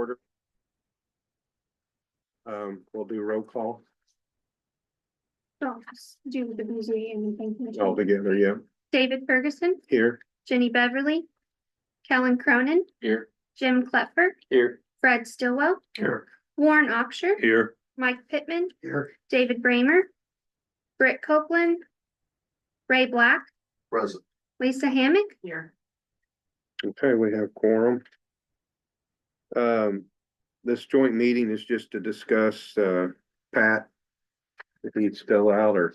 order. We'll do roll call Do the BZA and anything. all together. Yeah. David Ferguson, Here. Jenny Beverly, Kellen Cronin, Here. Jim Klepfer, Here. Fred Stillwell, Here. Warren Oxshire, Here. Mike Pittman, Here. David Bramer, Britt Copeland, Ray Black, Present. Lisa Hammock. Here. Okay, we have quorum. This joint meeting is just to discuss, Pat. If he's still out or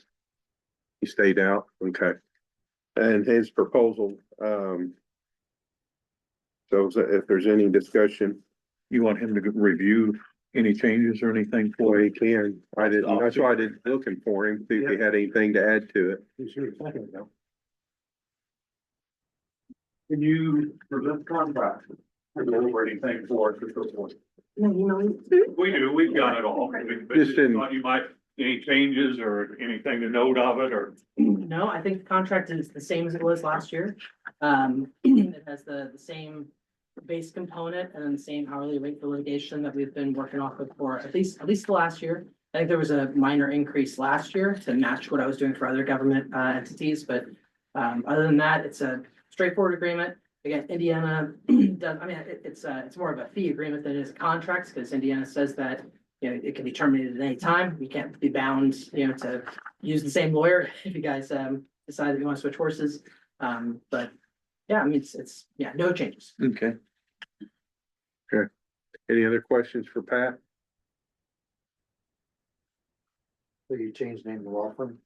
he stayed out, okay. And his proposal, so if there's any discussion. You want him to review any changes or anything for he can. I didn't, that's why I did looking for him, see if he had anything to add to it. Can you present the contract? Or go over anything for us or so forth? No, you know. We do, we've got it all. But Just in- thought you might, any changes or anything to note of it or? No, I think the contract is the same as it was last year. It has the same base component and then the same hourly rate for litigation that we've been working off of for at least the last year. I think there was a minor increase last year to match what I was doing for other government entities, but other than that, it's a straightforward agreement. Again, Indiana does, I mean, it's more of a fee agreement than it is contracts, because Indiana says that, you know, it can be terminated at any time. You can't be bound, you know, to use the same lawyer if you guys decide that you want to switch horses. But yeah, I mean, it's yeah, no changes. Okay. Okay. Any other questions for Pat? So you changed the name of the law firm?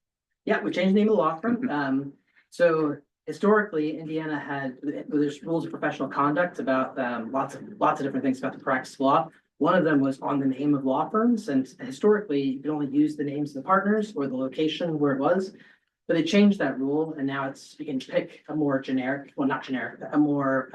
Yeah, we changed the name of the law firm. So historically, Indiana had, there's rules of professional conduct about lots of different things about the practice of law. One of them was on the name of law firms, and historically, you could only use the names of the partners or the location where it was. But they changed that rule, and now you can pick a more generic, well, not generic, a more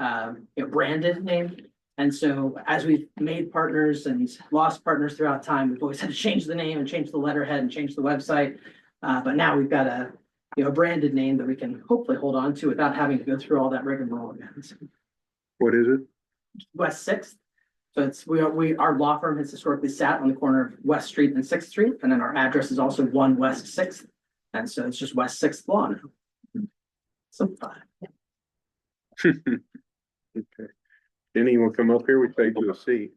branded name. And so as we've made partners and lost partners throughout time, we've always had to change the name and change the letterhead and change the website. But now we've got a branded name that we can hopefully hold on to without having to go through all that rigmarole again. What is it? West Sixth. So our law firm has historically sat on the corner of West Street and Sixth Street, and then our address is also 1 West Sixth, and so it's just West Sixth Law now. So Okay. Anyone come up here? We take you a seat.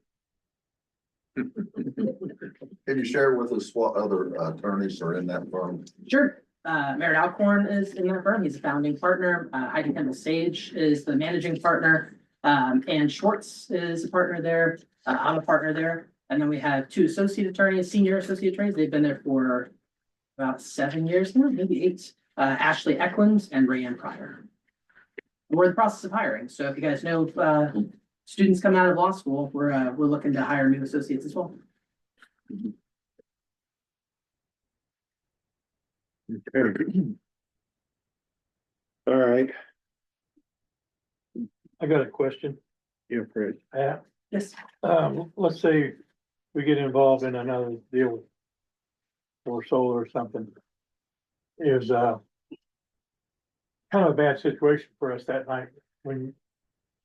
Can you share with us what other attorneys are in that firm? sure. Merritt Alcorn is in that firm. He's a founding partner. Heidi Kendall Sage is the managing partner. Ann Schwartz is a partner there. I'm a partner there. And then we have 2 associate attorneys, senior associate attorneys. They've been there for about 7 years now, maybe 8. Ashley Eklund and Rayanne Pryor. We're in the process of hiring. So if you guys know students coming out of law school, we're looking to hire new associates as well. Okay. All right. I got a question. Yeah, Fred. Yes. Let's say we get involved in another deal or solar or something. Is kind of a bad situation for us that night when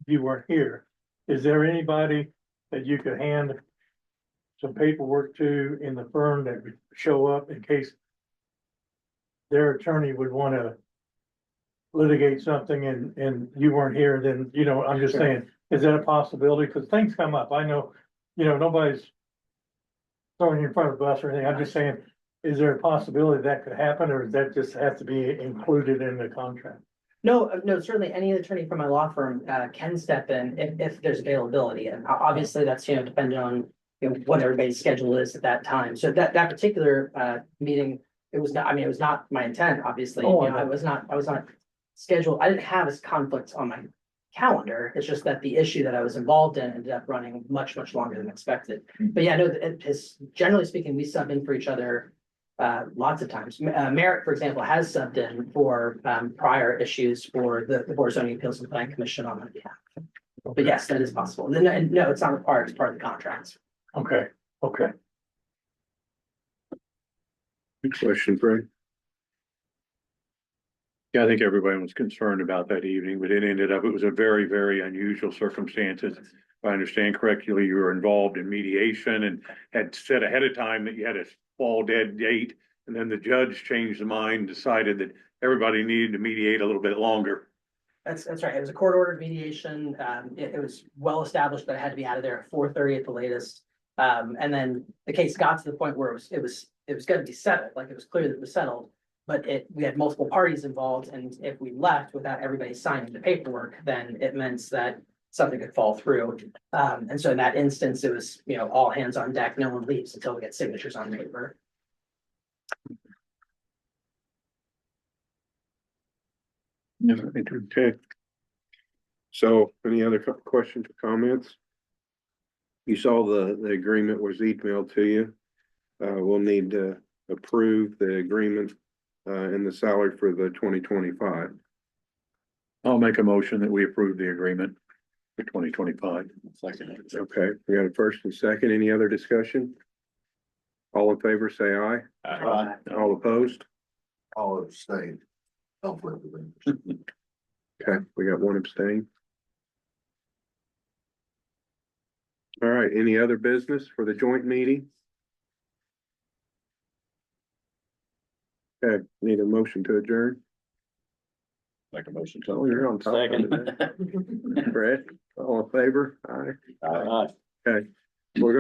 you weren't here. Is there anybody that you could hand some paperwork to in the firm that would show up in case their attorney would want to litigate something and you weren't here? Then, you know, I'm just saying, is that a possibility? Because things come up. I know, you know, nobody's throwing you in front of the bus or anything. I'm just saying, is there a possibility that could happen, or does that just have to be included in the contract? No, certainly any attorney from my law firm can step in if there's availability. And obviously that's, you know, depending on, you know, what everybody's schedule is at that time. So that particular meeting, it was not my intent, obviously. Oh, You know, I was not scheduled. I didn't have this conflict on my calendar. It's just that the issue that I was involved in ended up running much longer than expected. But yeah, no, generally speaking, we sub in for each other lots of times. Merritt, for example, has subbed in for prior issues for the Board of Zoning Appeals and Planning Commission on my behalf. But yes, that is possible. And no, it's not required. It's part of the contracts. Okay. Good question, Fred. Yeah, I think everybody was concerned about that evening, but it was a very, very unusual circumstances. I understand correctly, you were involved in mediation and had said ahead of time that you had a fall dead date. And then the judge changed his mind, decided that everybody needed to mediate a little bit longer. That's right. It was a court ordered mediation. It was well established that it had to be out of there at 4:30 at the latest. And then the case got to the point where it was gonna be settled, like it was clear that it was settled. But we had multiple parties involved, and if we left without everybody signing the paperwork, then it meant that something could fall through. And so in that instance, it was, all hands on deck, no one leaves until we get signatures on paper. Okay. So any other questions or comments? You saw the agreement was emailed to you. We'll need to approve the agreement and the salary for the 2025. I'll make a motion that we approve the agreement for 2025. Okay, we got a first and second. Any other discussion? All in favor, say aye. All opposed? All abstained. Conflict of interest. Okay, we got one abstain. All right, any other business for the joint meeting? Okay, need a motion to adjourn. Make a motion Oh, you're on top of it. Brett, all in favor? Aye. Okay, we're